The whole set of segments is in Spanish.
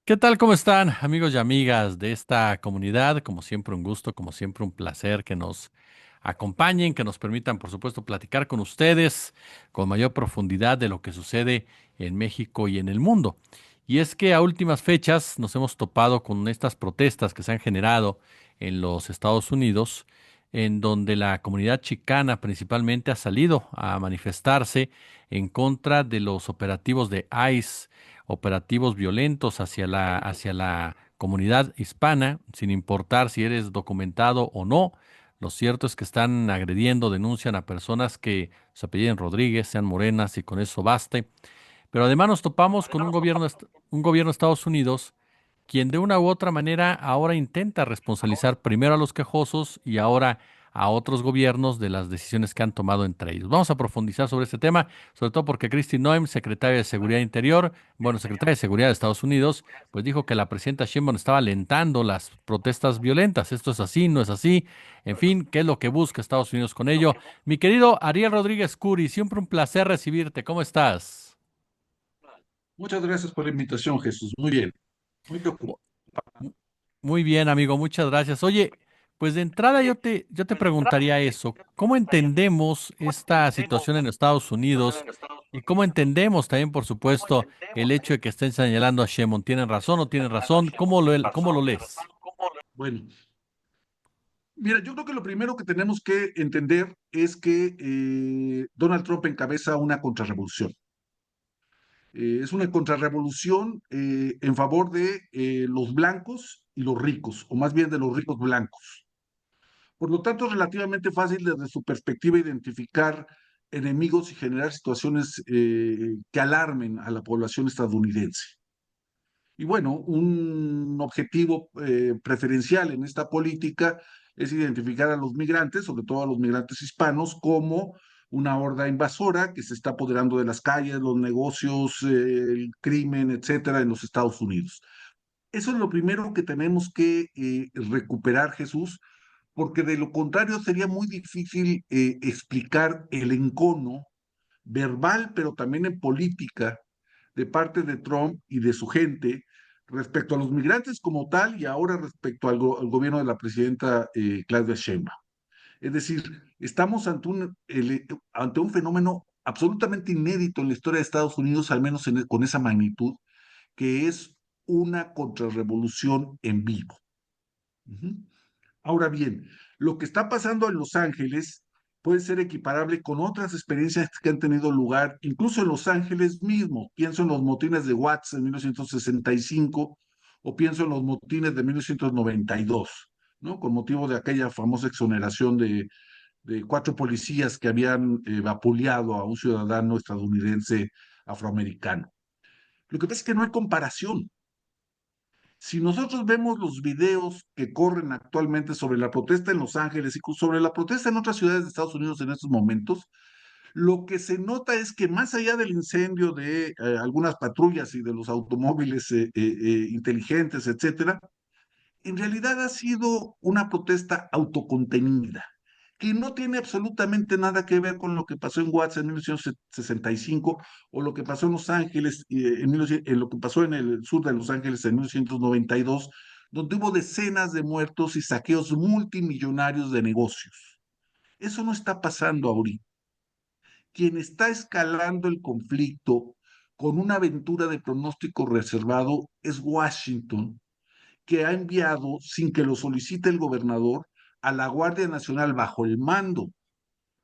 ¿Qué tal? ¿Cómo están, amigos y amigas de esta comunidad? Como siempre, un gusto, como siempre, un placer que nos acompañen, que nos permitan, por supuesto, platicar con ustedes con mayor profundidad de lo que sucede en México y en el mundo. Y es que a últimas fechas nos hemos topado con estas protestas que se han generado en los Estados Unidos, en donde la comunidad chicana principalmente ha salido a manifestarse en contra de los operativos de ICE, operativos violentos hacia la comunidad hispana, sin importar si eres documentado o no. Lo cierto es que están agrediendo, denuncian a personas que se apelliden Rodríguez, sean morenas y con eso baste. Pero además nos topamos con un gobierno de Estados Unidos quien de una u otra manera ahora intenta responsabilizar primero a los quejosos y ahora a otros gobiernos de las decisiones que han tomado entre ellos. Vamos a profundizar sobre este tema, sobre todo porque Kristi Noem, secretaria de Seguridad Interior, bueno, secretaria de Seguridad de Estados Unidos, pues dijo que la presidenta Sheinbaum estaba alentando las protestas violentas. Esto es así, no es así. En fin, ¿qué es lo que busca Estados Unidos con ello? Mi querido Ariel Rodríguez Curi, siempre un placer recibirte. ¿Cómo estás? Muchas gracias por la invitación, Jesús. Muy bien, muy preocupado. Mu- Muy bien, amigo, muchas gracias. Oye, pues de entrada yo te preguntaría eso, ¿cómo entendemos esta situación en Estados Unidos y cómo entendemos también, por supuesto, el hecho de que estén señalando a Sheinbaum? ¿Tienen razón o no tienen razón? Cómo lo lees? Bueno, mira, yo creo que lo primero que tenemos que entender es que Donald Trump encabeza una contrarrevolución. Es una contrarrevolución en favor de los blancos y los ricos, o más bien de los ricos blancos. Por lo tanto, es relativamente fácil desde su perspectiva identificar enemigos y generar situaciones que alarmen a la población estadounidense. Y bueno, un objetivo preferencial en esta política es identificar a los migrantes, sobre todo a los migrantes hispanos, como una horda invasora que se está apoderando de las calles, los negocios, el crimen, etcétera, en los Estados Unidos. Eso es lo primero que tenemos que recuperar, Jesús, porque de lo contrario sería muy difícil explicar el encono verbal, pero también en política de parte de Trump y de su gente respecto a los migrantes como tal y ahora respecto al gobierno de la presidenta Claudia Sheinbaum. Es decir, estamos ante un fenómeno absolutamente inédito en la historia de Estados Unidos, al menos con esa magnitud, que es una contrarrevolución en vivo. Uh-huh. Ahora bien, lo que está pasando en Los Ángeles puede ser equiparable con otras experiencias que han tenido lugar, incluso en Los Ángeles mismo. Pienso en los motines de Watts en 1965 o pienso en los motines de 1992, ¿no? Con motivo de aquella famosa exoneración de cuatro policías que habían vapuleado a un ciudadano estadounidense afroamericano. Lo que pasa es que no hay comparación. Si nosotros vemos los videos que corren actualmente sobre la protesta en Los Ángeles y sobre la protesta en otras ciudades de Estados Unidos en estos momentos, lo que se nota es que más allá del incendio de algunas patrullas y de los automóviles inteligentes, etcétera, en realidad ha sido una protesta autocontenida, que no tiene absolutamente nada que ver con lo que pasó en Watts en 1965 o lo que pasó en Los Ángeles, lo que pasó en el sur de Los Ángeles en 1992, donde hubo decenas de muertos y saqueos multimillonarios de negocios. Eso no está pasando ahorita. Quien está escalando el conflicto con una aventura de pronóstico reservado es Washington, que ha enviado, sin que lo solicite el gobernador, a la Guardia Nacional bajo el mando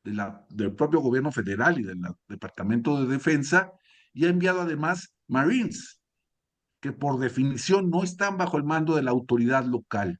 del propio gobierno federal y del Departamento de Defensa, y ha enviado además Marines, que por definición no están bajo el mando de la autoridad local.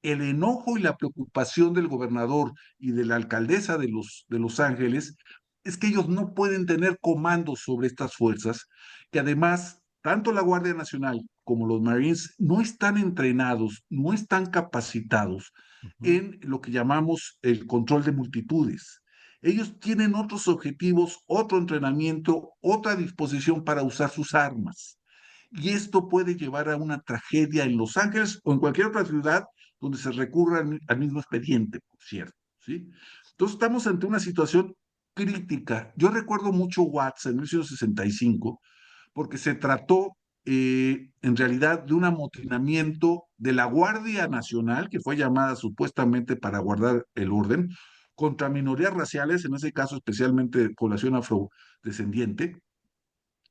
El enojo y la preocupación del gobernador y de la alcaldesa de Los Ángeles es que ellos no pueden tener comandos sobre estas fuerzas, que además tanto la Guardia Nacional como los Marines no están entrenados, no están capacitados Ujú. en lo que llamamos el control de multitudes. Ellos tienen otros objetivos, otro entrenamiento, otra disposición para usar sus armas. Y esto puede llevar a una tragedia en Los Ángeles o en cualquier otra ciudad donde se recurra al mismo expediente, por cierto, ¿sí? Entonces estamos ante una situación crítica. Yo recuerdo mucho Watts en 1965 porque se trató en realidad de un amotinamiento de la Guardia Nacional, que fue llamada supuestamente para guardar el orden, contra minorías raciales, en ese caso especialmente población afrodescendiente,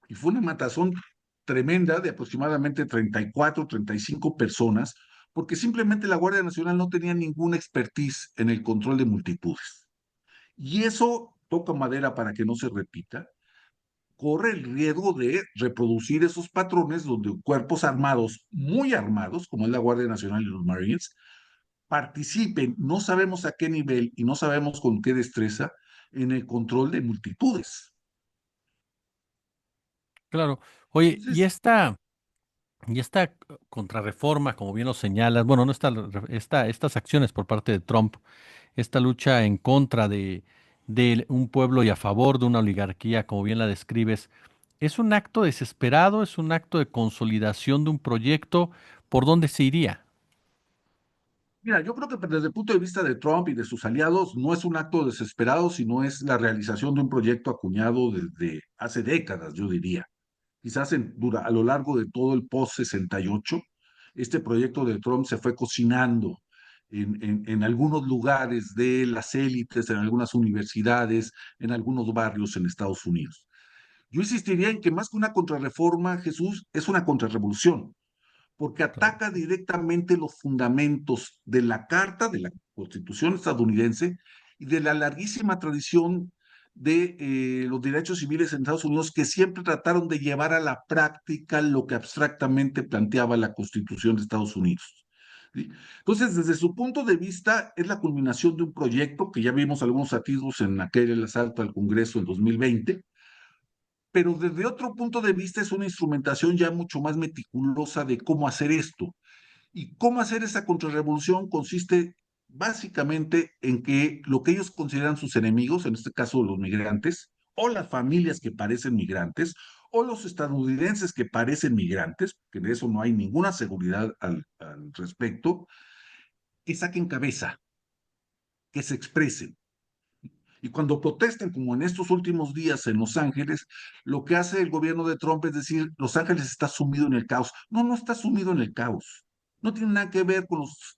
y fue una matazón tremenda de aproximadamente 34, 35 personas, porque simplemente la Guardia Nacional no tenía ninguna expertise en el control de multitudes. Y eso toca madera para que no se repita, corre el riesgo de reproducir esos patrones donde cuerpos armados, muy armados, como es la Guardia Nacional y los Marines, participen, no sabemos a qué nivel y no sabemos con qué destreza, en el control de multitudes. Claro. Oye, Entonces, y esta contrarreforma, como bien lo señalas, bueno, no estas acciones por parte de Trump, esta lucha en contra de un pueblo y a favor de una oligarquía, como bien la describes, ¿es un acto desesperado? ¿Es un acto de consolidación de un proyecto? ¿Por dónde se iría? mira, yo creo que desde el punto de vista de Trump y de sus aliados no es un acto desesperado, sino es la realización de un proyecto acuñado desde hace décadas, yo diría. Quizás a lo largo de todo el post-68, este proyecto de Trump se fue cocinando en algunos lugares de las élites, en algunas universidades, en algunos barrios en Estados Unidos. Yo insistiría en que más que una contrarreforma, Jesús, es una contrarrevolución, porque Claro. ataca directamente los fundamentos de la Carta, de la Constitución estadounidense y de la larguísima tradición de los derechos civiles en Estados Unidos que siempre trataron de llevar a la práctica lo que abstractamente planteaba la Constitución de Estados Unidos. ¿Sí? Entonces, desde su punto de vista, es la culminación de un proyecto que ya vimos algunos atisbos en aquel asalto al Congreso en 2020, pero desde otro punto de vista es una instrumentación ya mucho más meticulosa de cómo hacer esto. Y cómo hacer esa contrarrevolución consiste básicamente en que lo que ellos consideran sus enemigos, en este caso los migrantes, o las familias que parecen migrantes, o los estadounidenses que parecen migrantes, que de eso no hay ninguna seguridad al respecto, que saquen cabeza, que se expresen. Y cuando protestan, como en estos últimos días en Los Ángeles, lo que hace el gobierno de Trump es decir, Los Ángeles está sumido en el caos. No, no está sumido en el caos. No tiene nada que ver con los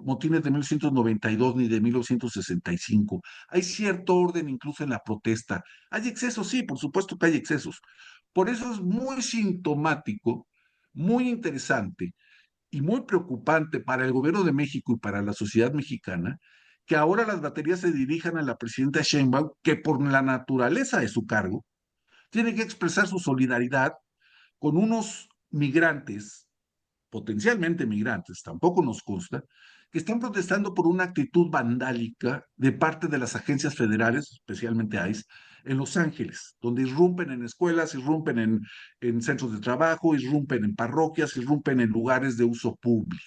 motines de 1992 ni de 1965. Hay cierto orden incluso en la protesta. Hay excesos, sí, por supuesto que hay excesos. Por eso es muy sintomático, muy interesante y muy preocupante para el gobierno de México y para la sociedad mexicana que ahora las baterías se dirijan a la presidenta Sheinbaum, que por la naturaleza de su cargo tiene que expresar su solidaridad con unos migrantes, potencialmente migrantes, tampoco nos consta, que están protestando por una actitud vandálica de parte de las agencias federales, especialmente ICE, en Los Ángeles, donde irrumpen en escuelas, irrumpen en centros de trabajo, irrumpen en parroquias, irrumpen en lugares de uso público,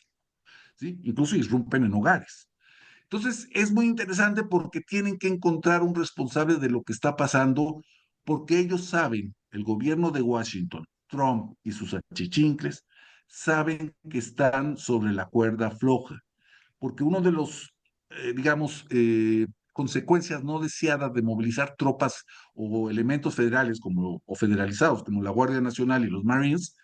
¿sí? Incluso irrumpen en hogares. Entonces, es muy interesante porque tienen que encontrar un responsable de lo que está pasando, porque ellos saben, el gobierno de Washington, Trump y sus achichincles, saben que están sobre la cuerda floja, porque uno de los, digamos, consecuencias no deseadas de movilizar tropas o elementos federales como, o federalizados como la Guardia Nacional y los Marines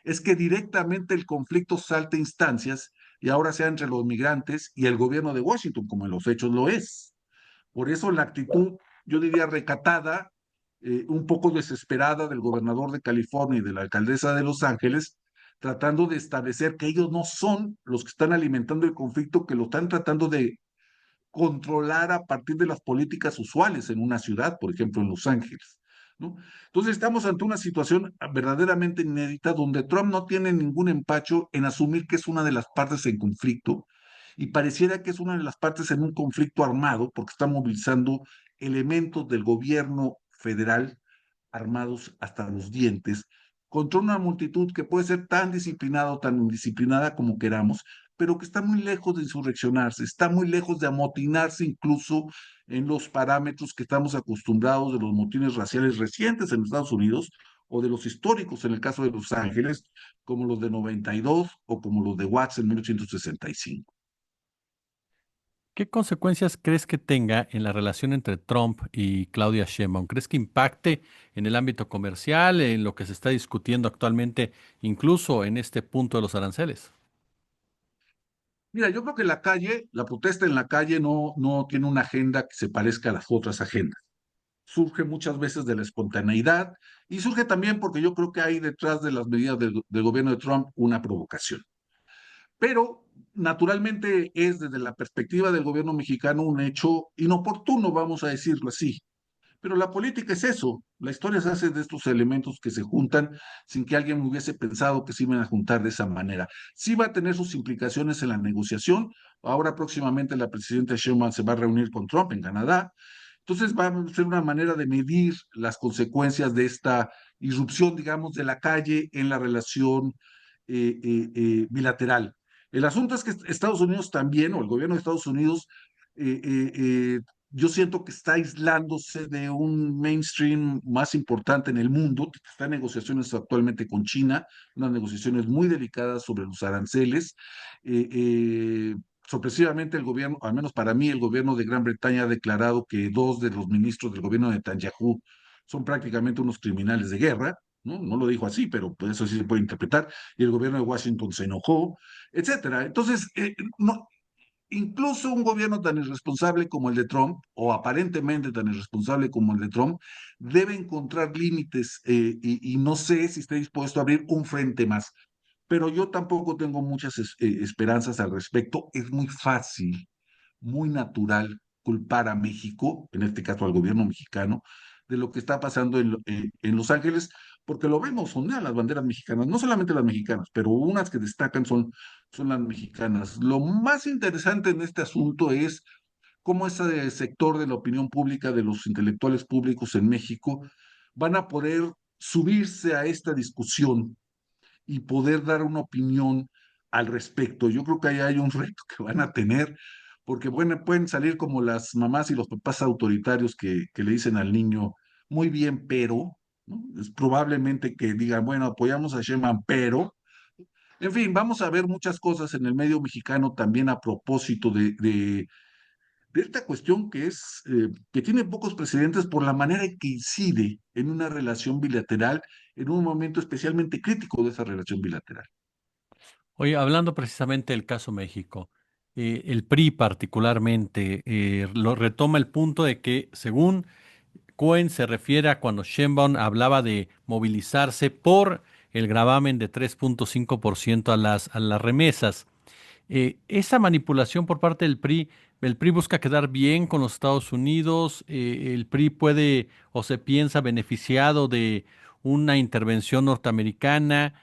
es que directamente el conflicto salte instancias y ahora sea entre los migrantes y el gobierno de Washington, como en los hechos lo es. Por eso la actitud, yo diría, recatada, un poco desesperada del gobernador de California y de la alcaldesa de Los Ángeles, tratando de establecer que ellos no son los que están alimentando el conflicto, que lo están tratando de controlar a partir de las políticas usuales en una ciudad, por ejemplo, en Los Ángeles. ¿No? Entonces estamos ante una situación verdaderamente inédita donde Trump no tiene ningún empacho en asumir que es una de las partes en conflicto y pareciera que es una de las partes en un conflicto armado porque está movilizando elementos del gobierno federal armados hasta los dientes contra una multitud que puede ser tan disciplinada o tan indisciplinada como queramos, pero que está muy lejos de insurreccionarse, está muy lejos de amotinarse incluso en los parámetros que estamos acostumbrados de los motines raciales recientes en Estados Unidos o de los históricos en el caso de Los Ángeles, como los de 92 o como los de Watts en 1865. ¿Qué consecuencias crees que tenga en la relación entre Trump y Claudia Sheinbaum? ¿Crees que impacte en el ámbito comercial, en lo que se está discutiendo actualmente, incluso en este punto de los aranceles? Mira, yo creo que la calle, la protesta en la calle no tiene una agenda que se parezca a las otras agendas. Surge muchas veces de la espontaneidad y surge también porque yo creo que hay detrás de las medidas del gobierno de Trump una provocación. Pero naturalmente es desde la perspectiva del gobierno mexicano un hecho inoportuno, vamos a decirlo así. Pero la política es eso. La historia se hace de estos elementos que se juntan sin que alguien hubiese pensado que se iban a juntar de esa manera. Sí va a tener sus implicaciones en la negociación. Ahora próximamente la presidenta Sherman se va a reunir con Trump en Canadá. Entonces va a ser una manera de medir las consecuencias de esta irrupción, digamos, de la calle en la relación bilateral. El asunto es que Estados Unidos también, o el gobierno de Estados Unidos, eh, eh, eh, yo siento que está aislándose de un mainstream más importante en el mundo. Está en negociaciones actualmente con China, unas negociaciones muy delicadas sobre los aranceles. Eh, eh, Sorpresivamente el gobierno, al menos para mí, el gobierno de Gran Bretaña ha declarado que dos de los ministros del gobierno de Netanyahu son prácticamente unos criminales de guerra. ¿No? No lo dijo así, pero pues eso sí se puede interpretar, y el gobierno de Washington se enojó, etcétera. Entonces, no, incluso un gobierno tan irresponsable como el de Trump, o aparentemente tan irresponsable como el de Trump, debe encontrar límites y no sé si esté dispuesto a abrir un frente más. Pero yo tampoco tengo muchas esperanzas al respecto. Es muy fácil, muy natural culpar a México, en este caso al gobierno mexicano, de lo que está pasando en Los Ángeles, porque lo vemos, ondean las banderas mexicanas, no solamente las mexicanas, pero unas que destacan son las mexicanas. Lo más interesante en este asunto es cómo ese sector de la opinión pública, de los intelectuales públicos en México, van a poder subirse a esta discusión y poder dar una opinión al respecto. Yo creo que ahí hay un reto que van a tener, porque bueno, pueden salir como las mamás y los papás autoritarios que le dicen al niño, muy bien, pero, ¿no? Es probablemente que digan, bueno, apoyamos a Sheman, pero, en fin, vamos a ver muchas cosas en el medio mexicano también a propósito de esta cuestión que tiene pocos precedentes por la manera en que incide en una relación bilateral en un momento especialmente crítico de esa relación bilateral. Oye, hablando precisamente del caso México, el PRI particularmente lo retoma el punto de que, según Cohen, se refiere a cuando Sheinbaum hablaba de movilizarse por el gravamen de 3.5% a las remesas. Esa manipulación por parte del PRI, el PRI busca quedar bien con los Estados Unidos, el PRI puede o se piensa beneficiado de una intervención norteamericana.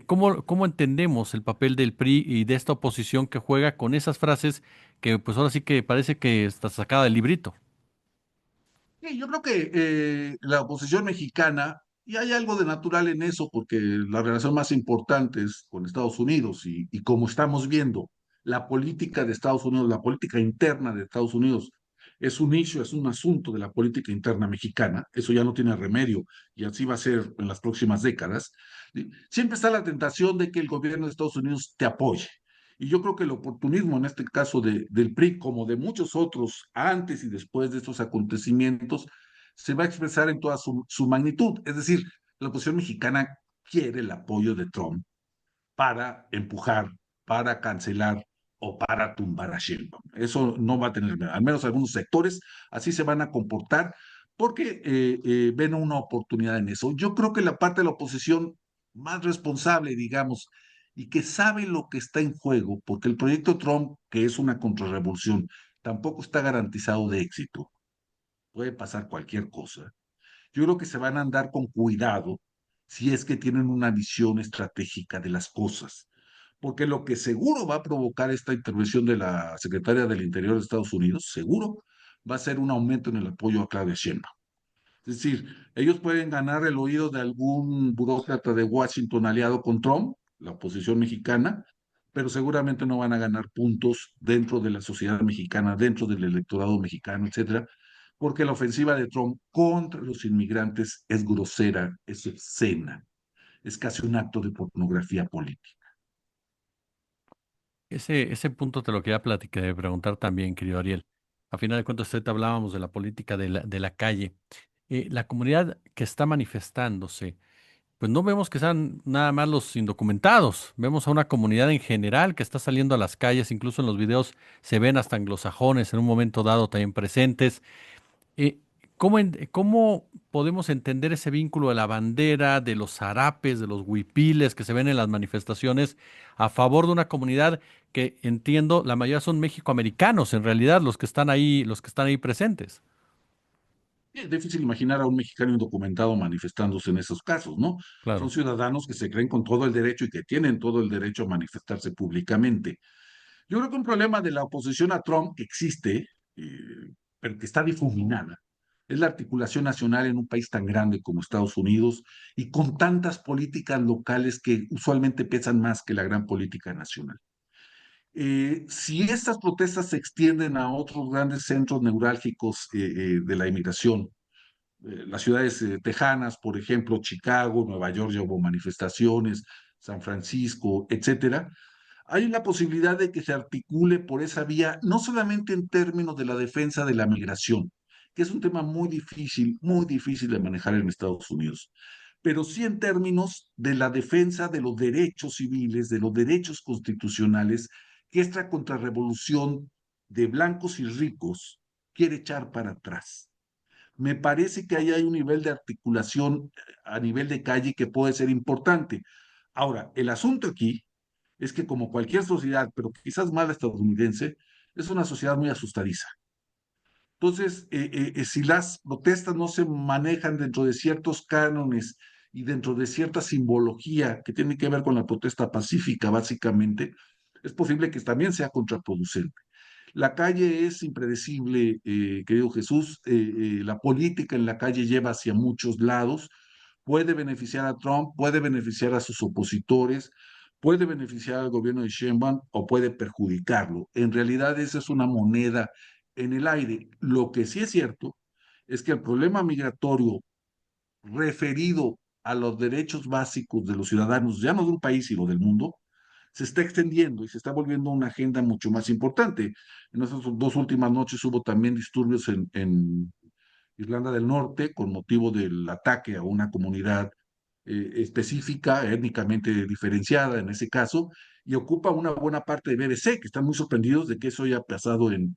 ¿Cómo entendemos el papel del PRI y de esta oposición que juega con esas frases que pues ahora sí que parece que está sacada del librito? Sí, yo creo que la oposición mexicana, y hay algo de natural en eso, porque la relación más importante es con Estados Unidos, y como estamos viendo, la política de Estados Unidos, la política interna de Estados Unidos, es un issue, es un asunto de la política interna mexicana, eso ya no tiene remedio, y así va a ser en las próximas décadas. ¿Sí? Siempre está la tentación de que el gobierno de Estados Unidos te apoye. Y yo creo que el oportunismo, en este caso del PRI, como de muchos otros antes y después de estos acontecimientos, se va a expresar en toda su magnitud. Es decir, la oposición mexicana quiere el apoyo de Trump para empujar, para cancelar o para tumbar a Sheinbaum. Eso no va a tener, al menos algunos sectores así se van a comportar porque ven una oportunidad en eso. Yo creo que la parte de la oposición más responsable, digamos, y que sabe lo que está en juego, porque el proyecto Trump, que es una contrarrevolución, tampoco está garantizado de éxito. Puede pasar cualquier cosa. Yo creo que se van a andar con cuidado si es que tienen una visión estratégica de las cosas, porque lo que seguro va a provocar esta intervención de la secretaria del Interior de Estados Unidos, seguro, va a ser un aumento en el apoyo a Claudia Sheinbaum. Es decir, ellos pueden ganar el oído de algún burócrata de Washington aliado con Trump, la oposición mexicana, pero seguramente no van a ganar puntos dentro de la sociedad mexicana, dentro del electorado mexicano, etcétera, porque la ofensiva de Trump contra los inmigrantes es grosera, es obscena, es casi un acto de pornografía política. Ese punto te lo quería platicar, preguntar también, querido Ariel. A final de cuentas, ahorita hablábamos de la política de la calle. La comunidad que está manifestándose, pues no vemos que sean nada más los indocumentados, vemos a una comunidad en general que está saliendo a las calles, incluso en los videos se ven hasta anglosajones en un momento dado también presentes. Eh, ¿Cómo podemos entender ese vínculo de la bandera, de los zarapes, de los huipiles que se ven en las manifestaciones a favor de una comunidad que entiendo la mayoría son mexicoamericanos en realidad los que están ahí presentes? Es difícil imaginar a un mexicano indocumentado manifestándose en esos casos, ¿no? Son Claro. ciudadanos que se creen con todo el derecho y que tienen todo el derecho a manifestarse públicamente. Yo creo que un problema de la oposición a Trump que existe, pero que está difuminada, es la articulación nacional en un país tan grande como Estados Unidos y con tantas políticas locales que usualmente pesan más que la gran política nacional. Si estas protestas se extienden a otros grandes centros neurálgicos de la inmigración, las ciudades tejanas, por ejemplo, Chicago, Nueva York, ya hubo manifestaciones, San Francisco, etcétera, hay la posibilidad de que se articule por esa vía, no solamente en términos de la defensa de la migración, que es un tema muy difícil de manejar en Estados Unidos, pero sí en términos de la defensa de los derechos civiles, de los derechos constitucionales, que esta contrarrevolución de blancos y ricos quiere echar para atrás. Me parece que ahí hay un nivel de articulación a nivel de calle que puede ser importante. Ahora, el asunto aquí es que como cualquier sociedad, pero quizás más la estadounidense, es una sociedad muy asustadiza. Entonces, si las protestas no se manejan dentro de ciertos cánones y dentro de cierta simbología que tiene que ver con la protesta pacífica, básicamente, es posible que también sea contraproducente. La calle es impredecible, querido Jesús. La política en la calle lleva hacia muchos lados. Puede beneficiar a Trump, puede beneficiar a sus opositores, puede beneficiar al gobierno de Sheinbaum o puede perjudicarlo. En realidad, esa es una moneda en el aire. Lo que sí es cierto es que el problema migratorio referido a los derechos básicos de los ciudadanos, ya no de un país, sino del mundo, se está extendiendo y se está volviendo una agenda mucho más importante. En esas dos últimas noches hubo también disturbios en Irlanda del Norte con motivo del ataque a una comunidad específica, étnicamente diferenciada en ese caso, y ocupa una buena parte de BBC, que están muy sorprendidos de que eso haya pasado en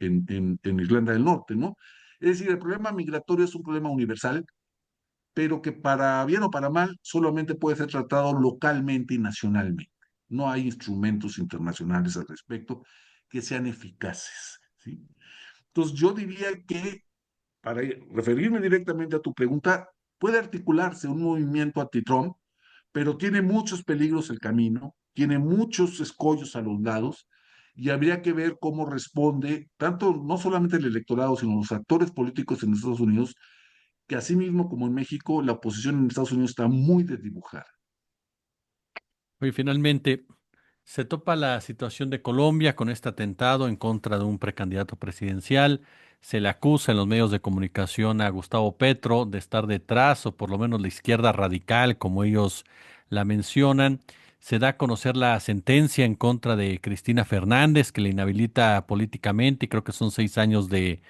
Irlanda del Norte, ¿no? Es decir, el problema migratorio es un problema universal, pero que para bien o para mal solamente puede ser tratado localmente y nacionalmente. No hay instrumentos internacionales al respecto que sean eficaces, ¿sí? Entonces yo diría que, para referirme directamente a tu pregunta, puede articularse un movimiento anti-Trump, pero tiene muchos peligros el camino, tiene muchos escollos a los lados, y habría que ver cómo responde tanto, no solamente el electorado, sino los actores políticos en Estados Unidos, que así mismo como en México, la oposición en Estados Unidos está muy desdibujada. Y finalmente, se topa la situación de Colombia con este atentado en contra de un precandidato presidencial. Se le acusa en los medios de comunicación a Gustavo Petro de estar detrás, o por lo menos la izquierda radical, como ellos la mencionan. Se da a conocer la sentencia en contra de Cristina Fernández, que le inhabilita políticamente, y creo que son 6 años de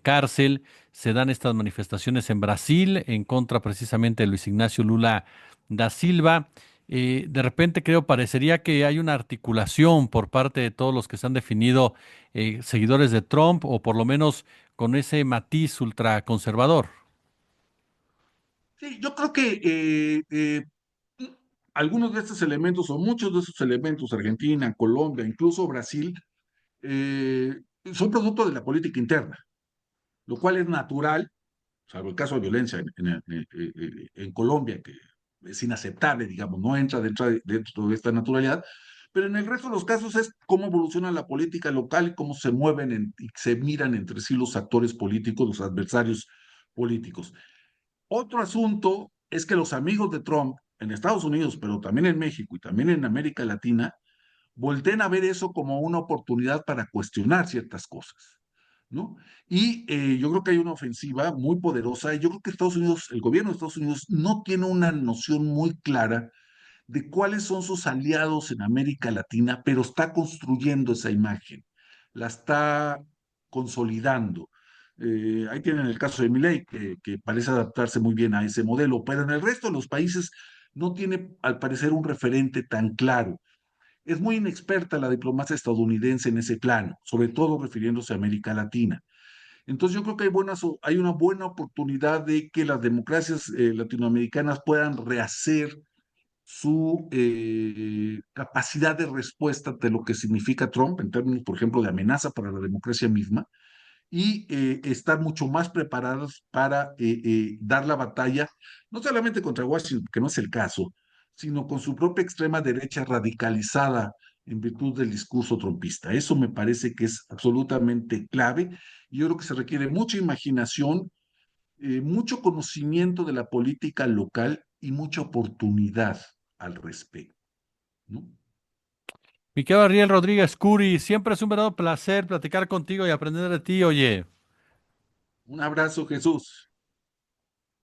cárcel. Se dan estas manifestaciones en Brasil en contra precisamente de Luis Ignacio Lula da Silva. De repente creo parecería que hay una articulación por parte de todos los que se han definido seguidores de Trump o por lo menos con ese matiz ultraconservador. Sí, yo creo que algunos de estos elementos o muchos de estos elementos, Argentina, Colombia, incluso Brasil, eh, son producto de la política interna, lo cual es natural, salvo el caso de violencia en Colombia, que es inaceptable, digamos, no entra dentro de esta naturalidad, pero en el resto de los casos es cómo evoluciona la política local y cómo se mueven y se miran entre sí los actores políticos, los adversarios políticos. Otro asunto es que los amigos de Trump en Estados Unidos, pero también en México y también en América Latina, volteen a ver eso como una oportunidad para cuestionar ciertas cosas, ¿no? Y yo creo que hay una ofensiva muy poderosa y yo creo que Estados Unidos, el gobierno de Estados Unidos no tiene una noción muy clara de cuáles son sus aliados en América Latina, pero está construyendo esa imagen, la está consolidando. Ahí tienen el caso de Milei, que parece adaptarse muy bien a ese modelo, pero en el resto de los países no tiene, al parecer, un referente tan claro. Es muy inexperta la diplomacia estadounidense en ese plano, sobre todo refiriéndose a América Latina. Entonces yo creo que hay una buena oportunidad de que las democracias latinoamericanas puedan rehacer su capacidad de respuesta de lo que significa Trump en términos, por ejemplo, de amenaza para la democracia misma y estar mucho más preparados para dar la batalla, no solamente contra Washington, que no es el caso, sino con su propia extrema derecha radicalizada en virtud del discurso trumpista. Eso me parece que es absolutamente clave y yo creo que se requiere mucha imaginación, mucho conocimiento de la política local y mucha oportunidad al respecto, ¿no? Mi querido Ariel Rodríguez Curi, siempre es un verdadero placer platicar contigo y aprender de ti, oye. Un abrazo, Jesús.